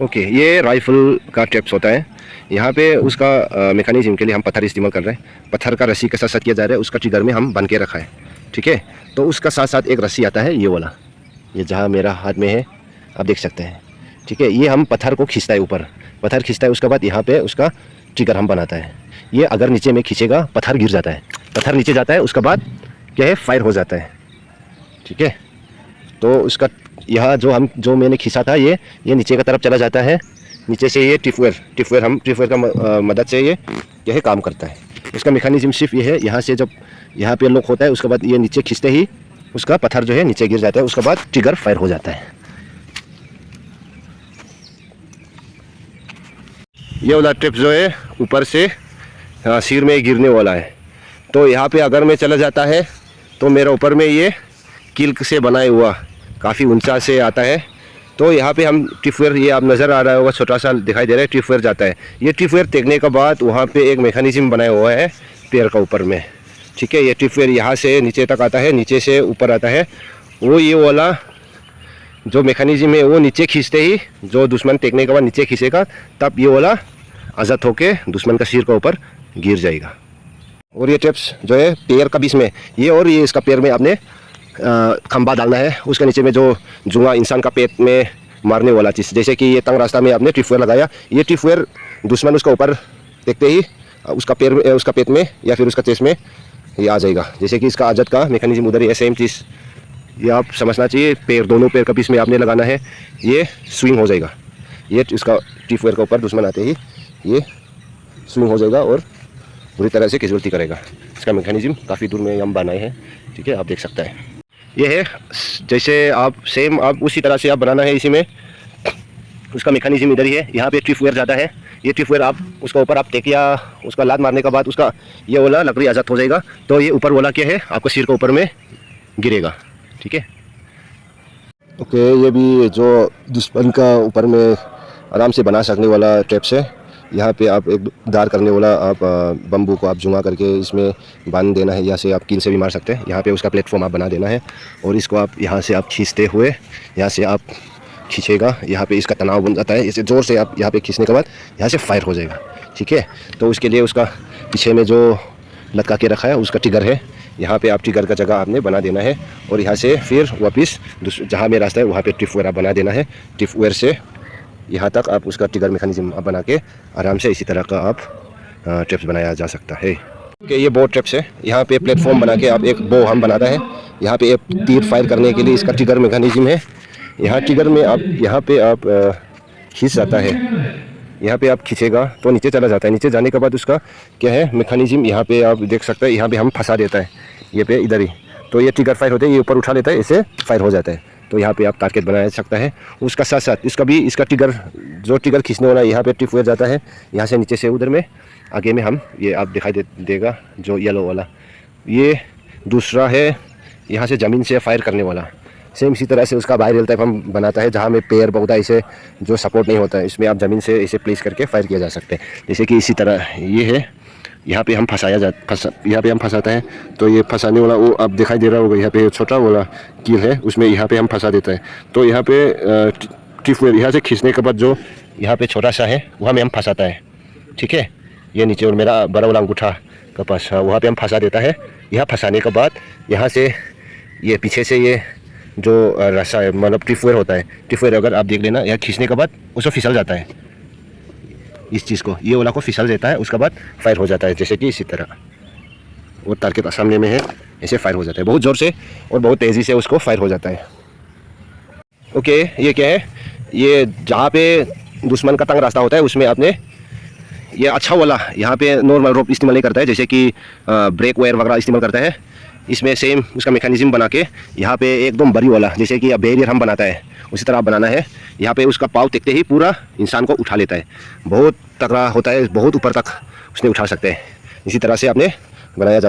Okay, ये rifle का traps होता है। यहाँ पे उसका मैकेनिज्म के लिए हम पत्थर इस्तेमाल कर रहे हैं। पत्थर का रस्सी के साथ सेट किया जा रहा है, उसका ट्रिगर में हम बन के रखा है। ठीक है, तो उसका साथ साथ एक रस्सी आता है, ये वाला, ये जहाँ मेरा हाथ में है आप देख सकते हैं। ठीक है, ये हम पत्थर को खींचता है, ऊपर पत्थर खींचता है, उसके बाद यहाँ पे उसका ट्रिगर हम बनाता है। ये अगर नीचे में खींचेगा पत्थर गिर जाता है, पत्थर नीचे जाता है, उसके बाद क्या है, फायर हो जाता है। ठीक है, तो उसका यहाँ जो मैंने खींचा था ये नीचे की तरफ चला जाता है। नीचे से ये टिफवेयर का मदद से ये है काम करता है। इसका मैकेनिज्म सिर्फ ये है, यहाँ से जब यहाँ पे लॉक होता है, उसके बाद ये नीचे खींचते ही उसका पत्थर जो है नीचे गिर जाता है, उसके बाद ट्रिगर फायर हो जाता है। ये वाला ट्रिप जो है ऊपर से सिर में गिरने वाला है। तो यहाँ पे अगर मैं चला जाता है तो मेरा ऊपर में ये किल्क से बनाया हुआ काफ़ी ऊंचा से आता है। तो यहाँ पे हम ट्रिपवेयर, ये आप नज़र आ रहा होगा, छोटा सा दिखाई दे रहा है, ट्रिपवेयर जाता है। ये ट्रिपवेयर टेकने के बाद वहाँ पे एक मैकेनिज्म बनाया हुआ है पैर का ऊपर में। ठीक है, ये ट्रिपवेयर यहाँ से नीचे तक आता है, नीचे से ऊपर आता है। वो ये वाला जो मैकेनिज्म है वो नीचे खींचते ही जो दुश्मन टेकने के बाद नीचे खींचेगा, तब ये वाला आज़ाद होके दुश्मन का सिर का ऊपर गिर जाएगा। और ये ट्रिप्स जो है पैर का बीच में ये, और ये इसका पैर में आपने खंबा डालना है, उसके नीचे में जो जुआ इंसान का पेट में मारने वाला चीज़, जैसे कि ये तंग रास्ता में आपने ट्रिपवेयर लगाया, ये ट्रिपवेयर दुश्मन उसका ऊपर देखते ही उसका पैर में, उसका पेट में या फिर उसका चेस्ट में ये आ जाएगा। जैसे कि इसका आज़ाद का मैकेनिज्म उधर ही, सेम चीज़ ये आप समझना चाहिए। पैर, दोनों पैर का बीच में आपने लगाना है, ये स्विंग हो जाएगा। ये इसका ट्रिपवेयर के ऊपर दुश्मन आते ही ये स्विंग हो जाएगा और पूरी तरह से कैजुअल्टी करेगा। इसका मैकेनिज्म काफ़ी दूर में हम बनाए हैं। ठीक है, आप देख सकते हैं। ये है जैसे आप सेम आप उसी तरह से आप बनाना है, इसी में उसका मैकेनिज्म इधर ही है। यहाँ पे ट्रिपवेयर जाता है, ये ट्रिपवेयर आप उसका ऊपर आप टेकिया उसका लात मारने के बाद उसका ये वाला लकड़ी आज़ाद हो जाएगा। तो ये ऊपर वाला क्या है, आपको सिर के ऊपर में गिरेगा। ठीक है, ओके, ये भी जो दुश्मन का ऊपर में आराम से बना सकने वाला ट्रैप्स है। यहाँ पे आप एक दार करने वाला आप बम्बू को आप जुमा करके इसमें बांध देना है, या से आप कील से भी मार सकते हैं। यहाँ पे उसका प्लेटफॉर्म आप बना देना है और इसको आप यहाँ से आप खींचते हुए, यहाँ से आप खींचेगा, यहाँ पे इसका तनाव बन जाता है, इसे ज़ोर से आप यहाँ पे खींचने के बाद यहाँ से फायर हो जाएगा। ठीक है, तो उसके लिए उसका पीछे में जो लटका के रखा है उसका ट्रिगर है, यहाँ पे आप ट्रिगर का जगह आपने बना देना है और यहाँ से फिर वापस जहाँ में रास्ता है वहाँ पे ट्रिपवेयर आप बना देना है। ट्रिपवेयर से यहाँ तक आप उसका ट्रिगर मैकेनिज्म आप बना के आराम से इसी तरह का आप ट्रैप्स बनाया जा सकता है। कि ये बो ट्रैप्स है, यहाँ पे प्लेटफॉर्म बना के आप एक बो हम बनाता है, यहाँ पे एक तीर फायर करने के लिए इसका ट्रिगर मैकेनिज्म है। यहाँ ट्रिगर में आप यहाँ पे आप खींच जाता है, यहाँ पे आप खींचेगा तो नीचे चला जाता है। नीचे जाने के बाद उसका क्या है मैकेनिज्म, यहाँ पे आप देख सकते हैं, यहाँ पे हम फंसा देता है ये पे इधर ही। तो ये ट्रिगर फायर होते हैं, ये ऊपर उठा लेता है, इसे फायर हो जाता है। तो यहाँ पे आप टारगेट बनाया जा सकता है। उसका साथ साथ इसका भी इसका ट्रिगर जो ट्रिगर खींचने वाला यहाँ पे ट्रिपवेयर जाता है, यहाँ से नीचे से उधर में आगे में हम ये आप दिखाई देगा जो येलो वाला, ये दूसरा है यहाँ से ज़मीन से फायर करने वाला। सेम इसी तरह से उसका वायरल टाइप हम बनाता है, जहाँ में पैर पौधा इसे जो सपोर्ट नहीं होता है, इसमें आप ज़मीन से इसे प्लेस करके फायर किया जा सकते हैं। जैसे कि इसी तरह ये है, यहाँ पे हम यहाँ पे हम फंसाता है। तो ये फंसाने वाला वो आप दिखाई दे रहा होगा, यहाँ पे छोटा वाला कील है, उसमें यहाँ पे हम फंसा देता है। तो यहाँ पे ट्रिपवेयर यहाँ से खींचने के बाद जो यहाँ पे छोटा सा है वहाँ में हम फंसाता है। ठीक है, ये नीचे और मेरा बड़ा वाला अंगूठा का पास वहाँ पे हम फंसा देता है। यहाँ फंसाने के बाद यहाँ से ये पीछे से ये जो रस्सा है, मतलब ट्रिपवेयर होता है, ट्रिपवेयर अगर आप देख लेना, यहाँ खींचने के बाद उसको फिसल जाता है, इस चीज़ को ये वाला को फिसल देता है, उसके बाद फायर हो जाता है। जैसे कि इसी तरह वो टारगेट सामने में है, ऐसे फायर हो जाता है बहुत ज़ोर से और बहुत तेज़ी से उसको फायर हो जाता है। ओके, ये क्या है, ये जहाँ पे दुश्मन का तंग रास्ता होता है उसमें आपने ये अच्छा वाला यहाँ पे नॉर्मल रोप इस्तेमाल नहीं करता है, जैसे कि ब्रेक वायर वगैरह इस्तेमाल करता है। इसमें सेम उसका मैकेनिज्म बना के यहाँ पे एकदम बड़ी वाला, जैसे कि बैरियर हम बनाता है उसी तरह बनाना है। यहाँ पे उसका पाँव टेकते ही पूरा इंसान को उठा लेता है, बहुत तगड़ा होता है, बहुत ऊपर तक उसने उठा सकते हैं। इसी तरह से आपने बनाया जा सकता है।